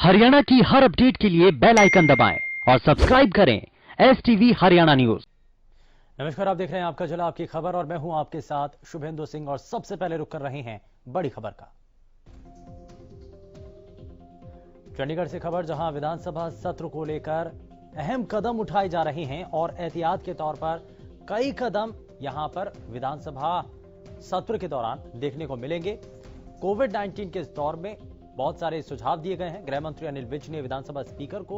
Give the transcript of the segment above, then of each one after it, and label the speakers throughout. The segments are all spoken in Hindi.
Speaker 1: हरियाणा की हर अपडेट के लिए बेल आइकन दबाएं और सब्सक्राइब करें एसटीवी हरियाणा न्यूज।
Speaker 2: नमस्कार, आप देख रहे हैं आपका जिला आपकी खबर और मैं हूं आपके साथ शुभेंदु सिंह। और सबसे पहले रुक कर रहे हैं बड़ी खबर का। चंडीगढ़ से खबर, जहां विधानसभा सत्र को लेकर अहम कदम उठाए जा रहे हैं और एहतियात के तौर पर कई कदम यहां पर विधानसभा सत्र के दौरान देखने को मिलेंगे। कोविड-19 के इस दौर में बहुत सारे सुझाव दिए गए हैं। गृह मंत्री अनिल विज ने विधानसभा स्पीकर को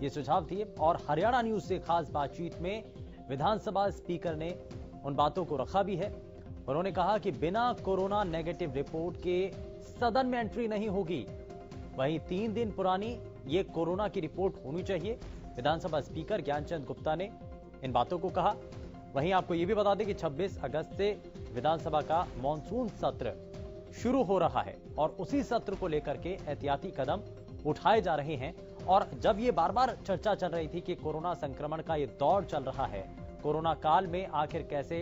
Speaker 2: ये सुझाव दिए और हरियाणा न्यूज से खास बातचीत में विधानसभा स्पीकर ने उन बातों को रखा भी है। उन्होंने कहा कि बिना कोरोना नेगेटिव रिपोर्ट के सदन में एंट्री नहीं होगी। वहीं 3 दिन पुरानी ये कोरोना की रिपोर्ट होनी चाहिए। विधानसभा स्पीकर ज्ञानचंद गुप्ता ने इन बातों को कहा। वहीं आपको यह भी बता दें कि 26 अगस्त से विधानसभा का मॉनसून सत्र शुरू हो रहा है और उसी सत्र को लेकर के एहतियाती कदम उठाए जा रहे हैं। और जब ये बार बार चर्चा चल रही थी कि कोरोना संक्रमण का ये दौर चल रहा है, कोरोना काल में आखिर कैसे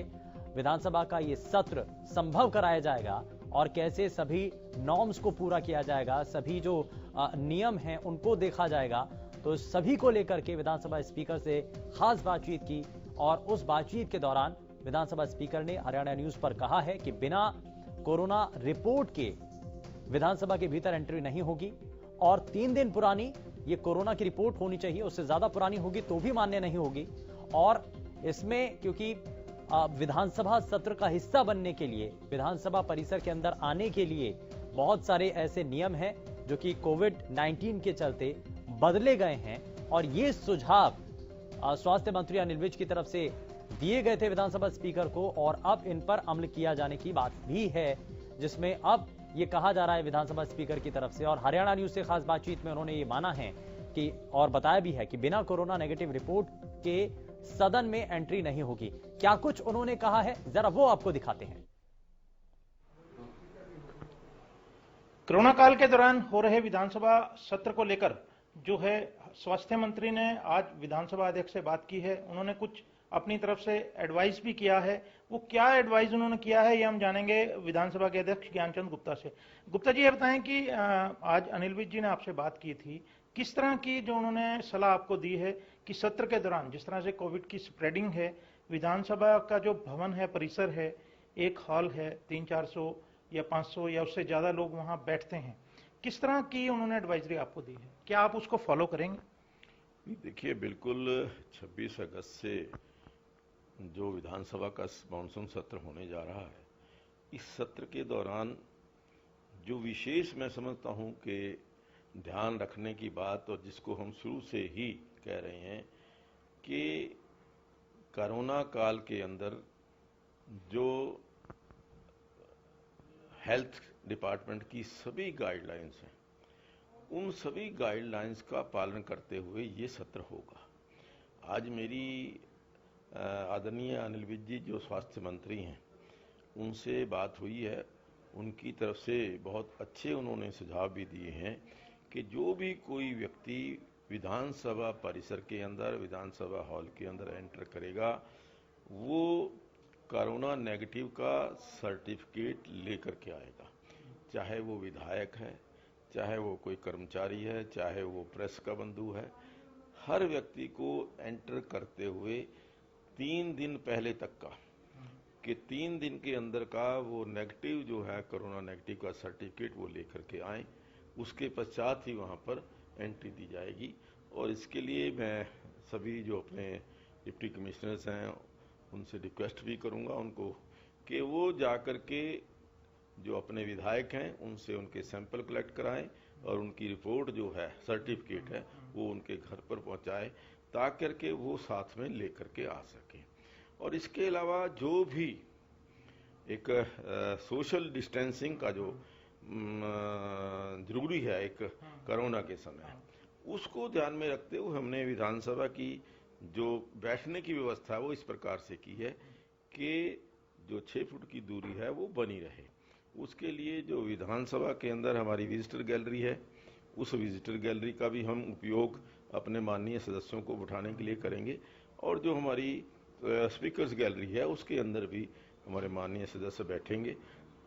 Speaker 2: विधानसभा का ये सत्र संभव कराया जाएगा और कैसे सभी नॉर्म्स को पूरा किया जाएगा, सभी जो नियम हैं उनको देखा जाएगा, तो सभी को लेकर के विधानसभा स्पीकर से खास बातचीत की। और उस बातचीत के दौरान विधानसभा स्पीकर ने हरियाणा न्यूज पर कहा है कि बिना कोरोना रिपोर्ट के विधानसभा के भीतर एंट्री नहीं होगी और 3 दिन पुरानी ये कोरोना की रिपोर्ट होनी चाहिए, उससे ज्यादा पुरानी होगी तो भी मान्य नहीं होगी। और इसमें क्योंकि विधानसभा सत्र का हिस्सा बनने के लिए, विधानसभा परिसर के अंदर आने के लिए बहुत सारे ऐसे नियम हैं जो कि कोविड-19 के चलते बदले गए हैं। और ये सुझाव स्वास्थ्य मंत्री अनिल विज की तरफ से दिए गए थे विधानसभा स्पीकर को और अब इन पर अमल किया जाने की बात भी है, जिसमें अब ये कहा जा रहा है विधानसभा स्पीकर की तरफ से। और हरियाणा न्यूज से खास बातचीत में उन्होंने ये माना है कि और बताया भी है कि बिना कोरोना नेगेटिव रिपोर्ट के सदन में एंट्री नहीं होगी। क्या कुछ उन्होंने कहा है, जरा वो आपको दिखाते हैं।
Speaker 3: कोरोना काल के दौरान हो रहे विधानसभा सत्र को लेकर जो है स्वास्थ्य मंत्री ने आज विधानसभा अध्यक्ष से बात की है। उन्होंने कुछ अपनी तरफ से एडवाइस भी किया है। वो क्या एडवाइस उन्होंने किया है ये हम जानेंगे विधानसभा के अध्यक्ष ज्ञानचंद गुप्ता से। गुप्ता जी, ये बताएं कि आज अनिल विज जी ने आपसे बात की थी, किस तरह की जो उन्होंने सलाह आपको दी है कि सत्र के दौरान जिस तरह से कोविड की स्प्रेडिंग है, विधानसभा का जो भवन है, परिसर है, एक हॉल है, 300-400 या 500 या उससे ज्यादा लोग वहां बैठते हैं, किस तरह की उन्होंने एडवाइजरी आपको दी है, क्या आप उसको फॉलो करेंगे?
Speaker 4: देखिए, बिल्कुल 26 अगस्त से जो विधानसभा का मानसून सत्र होने जा रहा है, इस सत्र के दौरान जो विशेष मैं समझता हूं कि ध्यान रखने की बात, और जिसको हम शुरू से ही कह रहे हैं कि कोरोना काल के अंदर जो हेल्थ डिपार्टमेंट की सभी गाइडलाइंस हैं, उन सभी गाइडलाइंस का पालन करते हुए ये सत्र होगा। आज मेरी आदरणीय अनिल विज जी जो स्वास्थ्य मंत्री हैं, उनसे बात हुई है। उनकी तरफ से बहुत अच्छे उन्होंने सुझाव भी दिए हैं कि जो भी कोई व्यक्ति विधानसभा परिसर के अंदर, विधानसभा हॉल के अंदर एंटर करेगा, वो कोरोना नेगेटिव का सर्टिफिकेट लेकर के आएगा। चाहे वो विधायक है, चाहे वो कोई कर्मचारी है, चाहे वो प्रेस का बंधु है, हर व्यक्ति को एंटर करते हुए 3 दिन पहले तक का, कि 3 दिन के अंदर का वो नेगेटिव जो है, कोरोना नेगेटिव का सर्टिफिकेट वो लेकर के आए। उसके पश्चात ही वहां पर एंट्री दी जाएगी। और इसके लिए मैं सभी जो अपने डिप्टी कमिश्नर्स हैं उनसे रिक्वेस्ट भी करूंगा उनको कि वो जाकर के जो अपने विधायक हैं उनसे उनके सैंपल कलेक्ट कराएं और उनकी रिपोर्ट जो है, सर्टिफिकेट है, वो उनके घर पर पहुंचाएं, ताकि के वो साथ में लेकर के आ सकें। और इसके अलावा जो भी एक सोशल डिस्टेंसिंग का जो जरूरी है एक कोरोना के समय, उसको ध्यान में रखते हुए हमने विधानसभा की जो बैठने की व्यवस्था है वो इस प्रकार से की है कि जो 6 फुट की दूरी है वो बनी रहे। उसके लिए जो विधानसभा के अंदर हमारी विजिटर गैलरी है, उस विजिटर गैलरी का भी हम उपयोग अपने माननीय सदस्यों को बिठाने के लिए करेंगे। और जो हमारी स्पीकर्स गैलरी है, उसके अंदर भी हमारे माननीय सदस्य बैठेंगे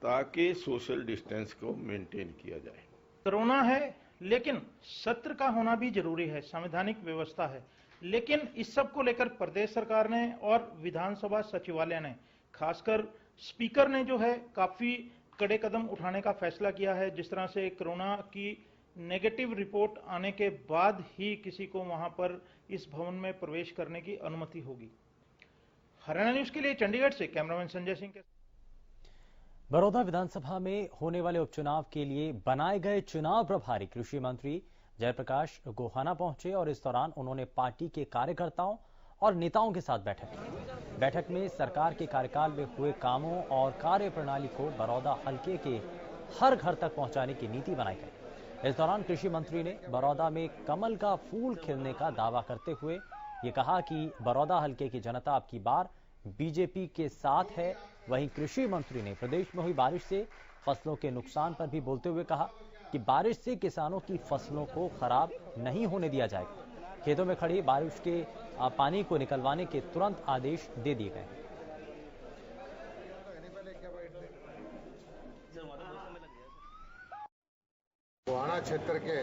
Speaker 4: ताकि सोशल डिस्टेंस को मेंटेन किया जाए।
Speaker 3: कोरोना है लेकिन सत्र का होना भी जरूरी है, संवैधानिक व्यवस्था है। लेकिन इस सब को लेकर प्रदेश सरकार ने और विधानसभा सचिवालय ने, खासकर स्पीकर ने जो है काफी कड़े कदम उठाने का फैसला किया है। जिस तरह से कोरोना की नेगेटिव रिपोर्ट आने के बाद ही किसी को वहां पर इस भवन में प्रवेश करने की अनुमति होगी। हरियाणा न्यूज के लिए चंडीगढ़ से कैमरामैन संजय सिंह के।
Speaker 2: बड़ौदा विधानसभा में होने वाले उपचुनाव के लिए बनाए गए चुनाव प्रभारी कृषि मंत्री जयप्रकाश गोहाना पहुंचे और इस दौरान उन्होंने पार्टी के कार्यकर्ताओं और नेताओं के साथ बैठक में सरकार के कार्यकाल में हुए कामों और कार्यप्रणाली को बड़ौदा हल्के के हर घर तक पहुंचाने की नीति बनाई गई। इस दौरान कृषि मंत्री ने बड़ौदा में कमल का फूल खिलने का दावा करते हुए ये कहा कि बड़ौदा हल्के की जनता अब की बार बीजेपी के साथ है। वहीं कृषि मंत्री ने प्रदेश में हुई बारिश से फसलों के नुकसान पर भी बोलते हुए कहा कि बारिश से किसानों की फसलों को खराब नहीं होने दिया जाएगा। खेतों में खड़ी बारिश के पानी को निकलवाने के तुरंत आदेश दे दिए गए।
Speaker 5: गोहाना क्षेत्र के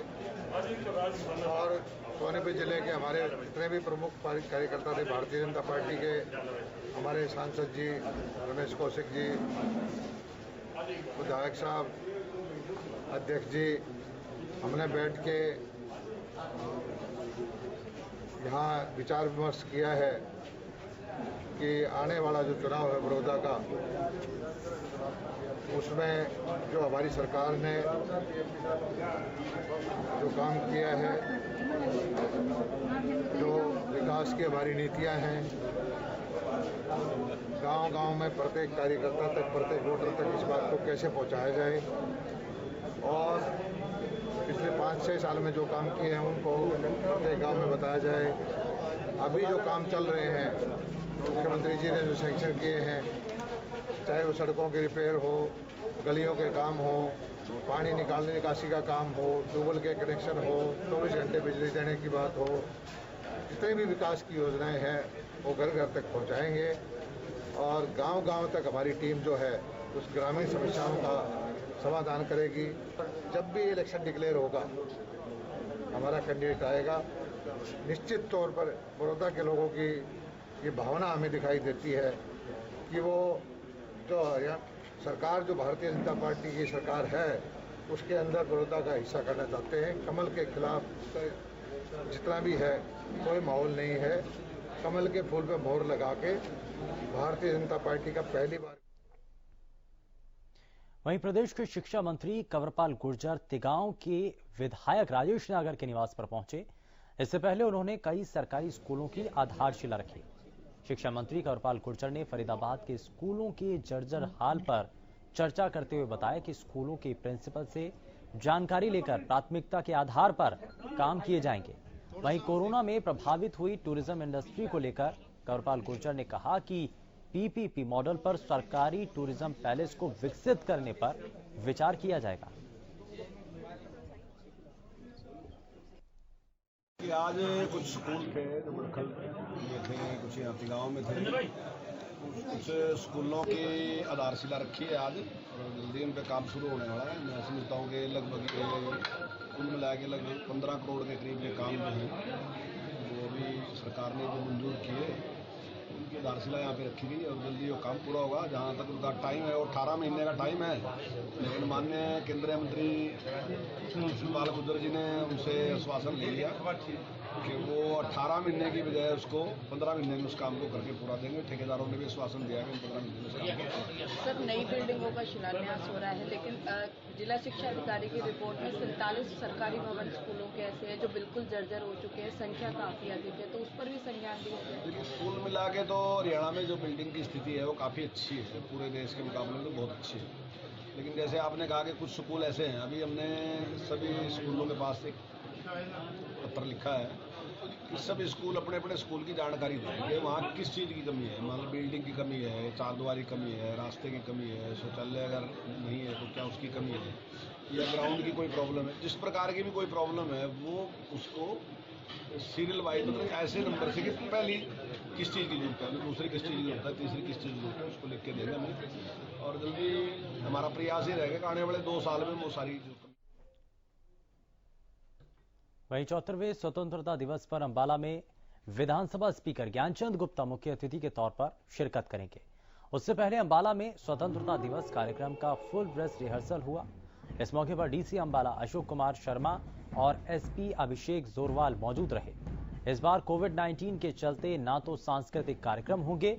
Speaker 5: और सोनीपत जिले के हमारे जितने भी प्रमुख कार्यकर्ता थे, भारतीय जनता पार्टी के हमारे सांसद जी रमेश कौशिक जी, विधायक साहब, अध्यक्ष जी, हमने बैठ के यहाँ विचार विमर्श किया है कि आने वाला जो चुनाव है बड़ौदा का, उसमें जो हमारी सरकार ने जो काम किया है, जो विकास की हमारी नीतियां हैं, गांव-गांव में प्रत्येक कार्यकर्ता तक, प्रत्येक वोटर तक इस बात को कैसे पहुंचाया जाए और पिछले 5-6 साल में जो काम किए हैं उनको प्रत्येक गांव में बताया जाए। अभी जो काम चल रहे हैं, मुख्यमंत्री जी ने जो सैंक्शन किए हैं, चाहे वो सड़कों की रिपेयर हो, गलियों के काम हो, पानी निकालने निकासी का काम हो, ट्यूबवेल के कनेक्शन हो, 24 घंटे बिजली देने की बात हो, जितनी भी विकास की योजनाएं हैं वो घर घर तक पहुंचाएंगे और गांव-गांव तक हमारी टीम जो है उस ग्रामीण समस्याओं का समाधान करेगी। जब भी इलेक्शन डिक्लेयर होगा, हमारा कैंडिडेट आएगा, निश्चित तौर पर बड़ौदा के लोगों की ये भावना हमें दिखाई देती है कि वो जो सरकार, जो भारतीय जनता पार्टी की सरकार है, उसके अंदर बड़ौदा का हिस्सा करना चाहते हैं। कमल के खिलाफ जितना भी है कोई माहौल नहीं है। कमल के फूल पे मोहर लगा के भारतीय जनता पार्टी का पहली बार।
Speaker 2: वहीं प्रदेश के शिक्षा मंत्री कंवरपाल गुर्जर तिगांव के विधायक राजेश नागर के निवास पर पहुंचे। इससे पहले उन्होंने कई सरकारी स्कूलों की आधारशिला रखी। शिक्षा मंत्री कंवरपाल गुर्जर ने फरीदाबाद के स्कूलों के जर्जर हाल पर चर्चा करते हुए बताया कि स्कूलों के प्रिंसिपल से जानकारी लेकर प्राथमिकता के आधार पर काम किए जाएंगे। वहीं कोरोना में प्रभावित हुई टूरिज्म इंडस्ट्री को लेकर कंवरपाल गुर्जर ने कहा कि पीपीपी मॉडल पर सरकारी टूरिज्म पैलेस को विकसित करने पर विचार किया जाएगा।
Speaker 6: आज कुछ स्कूल थे जो बड़खल में थे, कुछ यहाँ तिगांव में थे, कुछ स्कूलों की आधारशिला रखी है आज और जल्दी उन पर काम शुरू होने वाला है। मैं समझता हूँ कि लगभग कुल मिला के लगभग 15 करोड़ के करीब ये काम जो है वो अभी सरकार ने जो मंजूर किए, उनकी आधारशिला यहाँ पे रखी गई और जल्दी वो काम पूरा होगा। जहाँ तक उनका टाइम है वो 18 महीने का टाइम है, लेकिन माननीय केंद्रीय मंत्री कंवरपाल गुर्जर जी ने उनसे आश्वासन ले लिया कि वो 18 महीने की बजाय उसको 15 महीने में उस काम को करके पूरा देंगे। ठेकेदारों ने भी आश्वासन दिया कि 15 महीने में उस काम को।
Speaker 7: सर, नई बिल्डिंगों का शिलान्यास हो रहा है, लेकिन जिला शिक्षा अधिकारी की रिपोर्ट में 47 सरकारी भवन स्कूलों के ऐसे हैं जो बिल्कुल जर्जर हो चुके हैं, संख्या काफी अधिक है, तो उस पर भी संज्ञान लिया जाए।
Speaker 6: स्कूल मिला के तो हरियाणा में जो बिल्डिंग की स्थिति है वो काफ़ी अच्छी है, पूरे देश के मुकाबले में बहुत अच्छी है। लेकिन जैसे आपने कहा कि कुछ स्कूल ऐसे हैं, अभी हमने सभी स्कूलों के पास एक पत्र लिखा है कि सब स्कूल अपने अपने स्कूल की जानकारी देंगे, वहाँ किस चीज़ की कमी है, मतलब बिल्डिंग की कमी है, चारदीवारी की कमी है, रास्ते की कमी है, शौचालय अगर नहीं है तो क्या उसकी कमी है, या ग्राउंड की कोई प्रॉब्लम है। जिस प्रकार की भी कोई प्रॉब्लम है वो उसको सीरियल वाइज, मतलब ऐसे नंबर से कि पहली किस चीज़ की जरूरत है, दूसरी किस चीज़ की जरूरत है, तीसरी किस चीज़ की जरूरत है, उसको लिख के देंगे हमें। और जल्दी हमारा प्रयास ही रहेगा कि आने वाले 2 साल में वो सारी
Speaker 2: वहीं 74वें स्वतंत्रता दिवस पर अंबाला में विधानसभा स्पीकर ज्ञानचंद गुप्ता मुख्य अतिथि के तौर पर शिरकत करेंगे। उससे पहले अंबाला में स्वतंत्रता दिवस कार्यक्रम का फुल ड्रेस रिहर्सल हुआ। इस मौके पर डीसी अंबाला अशोक कुमार शर्मा और एसपी अभिषेक जोरवाल मौजूद रहे। इस बार कोविड-19 के चलते ना तो सांस्कृतिक कार्यक्रम होंगे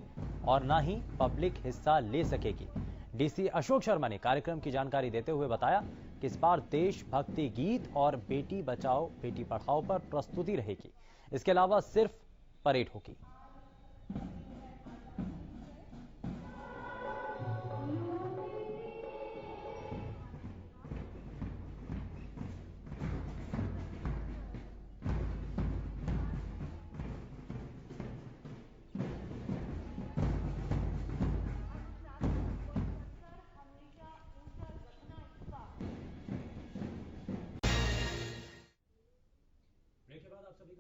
Speaker 2: और ना ही पब्लिक हिस्सा ले सकेगी। डीसी अशोक शर्मा ने कार्यक्रम की जानकारी देते हुए बताया कि इस बार देशभक्ति गीत और बेटी बचाओ बेटी पढ़ाओ पर प्रस्तुति रहेगी। इसके अलावा सिर्फ परेड होगी।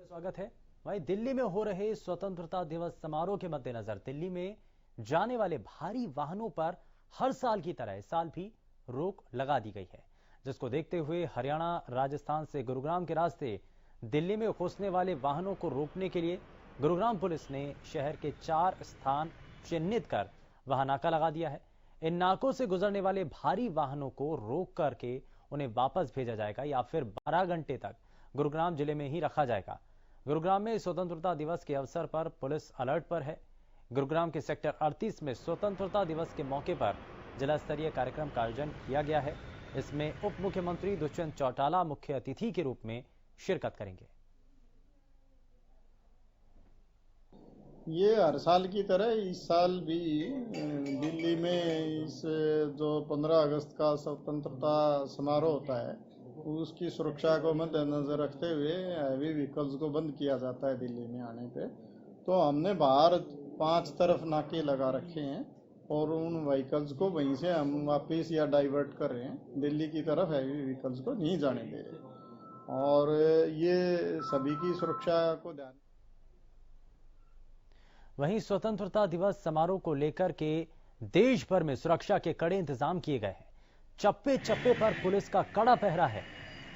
Speaker 2: स्वागत है। वहीं दिल्ली में हो रहे स्वतंत्रता दिवस समारोह के मद्देनजर दिल्ली में जाने वाले भारी वाहनों पर हर साल की तरह इस साल भी रोक लगा दी गई है, जिसको देखते हुए हरियाणा राजस्थान से गुरुग्राम के रास्ते दिल्ली में घुसने वाले वाहनों को रोकने के लिए गुरुग्राम पुलिस ने शहर के 4 स्थान चिन्हित कर वहां नाका लगा दिया है। इन नाकों से गुजरने वाले भारी वाहनों को रोक करके उन्हें वापस भेजा जाएगा या फिर 12 घंटे तक गुरुग्राम जिले में ही रखा जाएगा। गुरुग्राम में स्वतंत्रता दिवस के अवसर पर पुलिस अलर्ट पर है। गुरुग्राम के सेक्टर 38 में स्वतंत्रता दिवस के मौके पर जिला स्तरीय कार्यक्रम का आयोजन किया गया है। इसमें उप मुख्यमंत्री दुष्यंत चौटाला मुख्य अतिथि के रूप में शिरकत करेंगे।
Speaker 8: ये हर साल की तरह इस साल भी दिल्ली में इस जो 15 अगस्त का स्वतंत्रता समारोह होता है उसकी सुरक्षा को मद्देनजर रखते हुए हैवी व्हीकल्स को बंद किया जाता है दिल्ली में आने पे। तो हमने बाहर 5 तरफ नाके लगा रखे हैं और उन व्हीकल्स को वहीं से हम वापस या डाइवर्ट कर रहे हैं। दिल्ली की तरफ हैवी व्हीकल्स को नहीं जाने दे रहे और ये सभी की सुरक्षा को ध्यान।
Speaker 2: वहीं स्वतंत्रता दिवस समारोह को लेकर के देश भर में सुरक्षा के कड़े इंतजाम किए गए हैं। चप्पे चप्पे पर पुलिस का कड़ा पहरा है।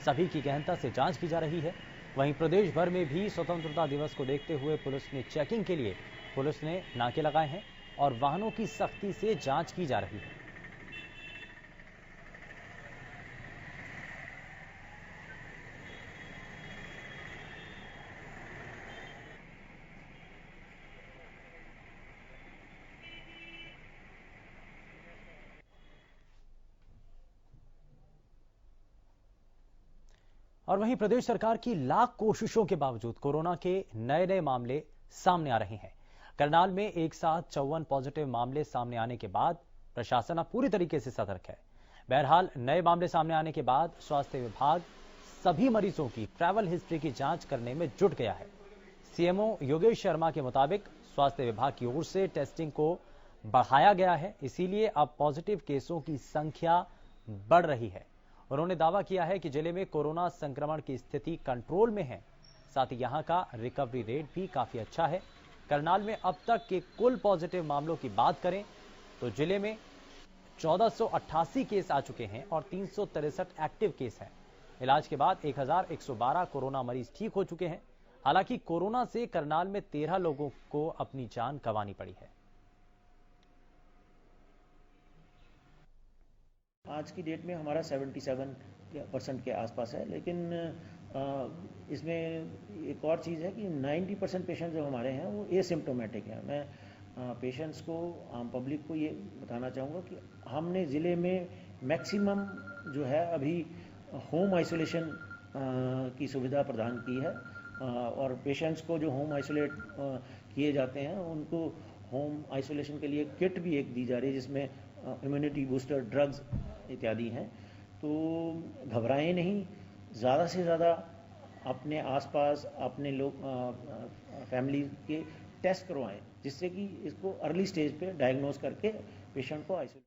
Speaker 2: सभी की गहनता से जांच की जा रही है। वहीं प्रदेश भर में भी स्वतंत्रता दिवस को देखते हुए पुलिस ने चेकिंग के लिए पुलिस ने नाके लगाए हैं और वाहनों की सख्ती से जांच की जा रही है। और वहीं प्रदेश सरकार की लाख कोशिशों के बावजूद कोरोना के नए नए मामले सामने आ रहे हैं। करनाल में एक साथ 54 पॉजिटिव मामले सामने आने के बाद प्रशासन अब पूरी तरीके से सतर्क है। बहरहाल नए मामले सामने आने के बाद स्वास्थ्य विभाग सभी मरीजों की ट्रैवल हिस्ट्री की जांच करने में जुट गया है। सीएमओ योगेश शर्मा के मुताबिक स्वास्थ्य विभाग की ओर से टेस्टिंग को बढ़ाया गया है, इसीलिए अब पॉजिटिव केसों की संख्या बढ़ रही है। उन्होंने दावा किया है कि जिले में कोरोना संक्रमण की स्थिति कंट्रोल में है। साथ ही यहां का रिकवरी रेट भी काफी अच्छा है। करनाल में अब तक के कुल पॉजिटिव मामलों की बात करें तो जिले में 1488 केस आ चुके हैं और 363 एक्टिव केस हैं। इलाज के बाद 1112 कोरोना मरीज ठीक हो चुके हैं। हालांकि कोरोना से करनाल में 13 लोगों को अपनी जान गंवानी पड़ी है।
Speaker 9: आज की डेट में हमारा 77% के आसपास है, लेकिन इसमें एक और चीज़ है कि 90% पेशेंट जो हमारे हैं वो एसिम्प्टोमेटिक हैं। मैं पेशेंट्स को, आम पब्लिक को ये बताना चाहूँगा कि हमने ज़िले में मैक्सिमम जो है अभी होम आइसोलेशन की सुविधा प्रदान की है और पेशेंट्स को जो होम आइसोलेट किए जाते हैं उनको होम आइसोलेशन के लिए किट भी एक दी जा रही है जिसमें इम्यूनिटी बूस्टर ड्रग्स इत्यादि हैं। तो घबराएं नहीं, ज़्यादा से ज़्यादा अपने आसपास अपने लोग फैमिली के टेस्ट करवाएं, जिससे कि इसको अर्ली स्टेज पे डायग्नोज करके पेशेंट को आइसोलेट।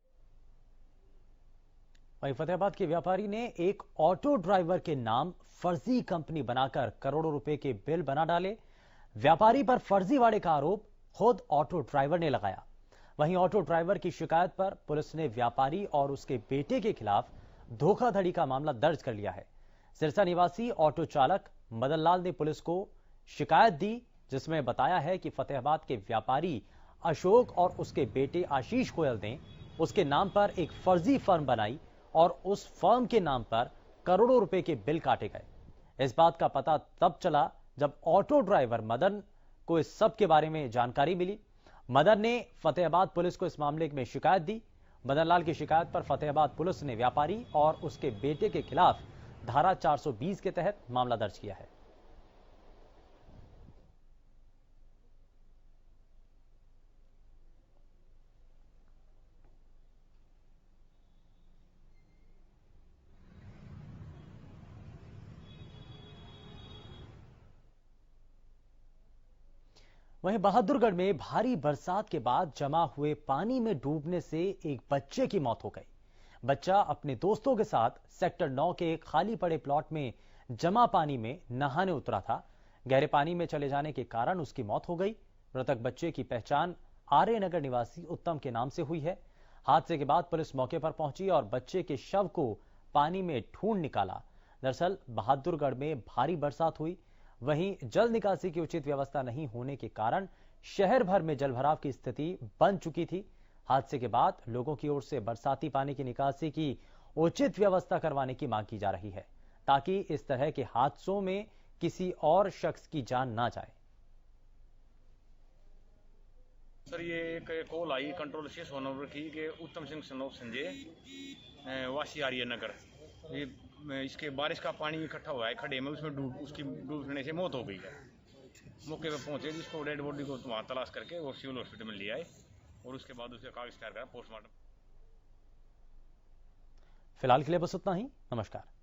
Speaker 2: वहीं फतेहाबाद के व्यापारी ने एक ऑटो ड्राइवर के नाम फर्जी कंपनी बनाकर करोड़ों रुपए के बिल बना डाले। व्यापारी पर फर्जीवाड़े का आरोप खुद ऑटो ड्राइवर ने लगाया। वहीं ऑटो ड्राइवर की शिकायत पर पुलिस ने व्यापारी और उसके बेटे के खिलाफ धोखाधड़ी का मामला दर्ज कर लिया है। सिरसा निवासी ऑटो चालक मदन लाल ने पुलिस को शिकायत दी, जिसमें बताया है कि फतेहाबाद के व्यापारी अशोक और उसके बेटे आशीष गोयल ने उसके नाम पर एक फर्जी फर्म बनाई और उस फर्म के नाम पर करोड़ों रुपए के बिल काटे गए। इस बात का पता तब चला जब ऑटो ड्राइवर मदन को इस सब के बारे में जानकारी मिली। मदन ने फतेहाबाद पुलिस को इस मामले में शिकायत दी। मदन लाल की शिकायत पर फतेहाबाद पुलिस ने व्यापारी और उसके बेटे के खिलाफ धारा 420 के तहत मामला दर्ज किया है। वहीं बहादुरगढ़ में भारी बरसात के बाद जमा हुए पानी में डूबने से एक बच्चे की मौत हो गई। बच्चा अपने दोस्तों के साथ सेक्टर 9 के खाली पड़े प्लॉट में जमा पानी में नहाने उतरा था। गहरे पानी में चले जाने के कारण उसकी मौत हो गई। मृतक बच्चे की पहचान आर्यनगर निवासी उत्तम के नाम से हुई है। हादसे के बाद पुलिस मौके पर पहुंची और बच्चे के शव को पानी में ढूंढ निकाला। दरअसल बहादुरगढ़ में भारी बरसात हुई, वहीं जल निकासी की उचित व्यवस्था नहीं होने के कारण शहर भर में जलभराव की स्थिति बन चुकी थी। हादसे के बाद लोगों की ओर से बरसाती पानी की निकासी की उचित व्यवस्था करवाने की मांग की जा रही है, ताकि इस तरह के हादसों में किसी और शख्स की जान ना जाए।
Speaker 10: सर, ये एक कॉल आई कंट्रोल से सोनभद्र की कि उत्तम सिंह सनोफ संजय वासी आर्यनगर, ये इसके बारिश का पानी इकट्ठा हुआ है खड्डे में, उसमें उसकी डूबने से मौत हो गई है। मौके पर पहुंचे, जिसको डेड बॉडी को वहां तलाश करके वो सिविल हॉस्पिटल में ले आए और उसके बाद उसे कागज तैयार करा पोस्टमार्टम।
Speaker 2: फिलहाल के लिए बस उतना ही। नमस्कार।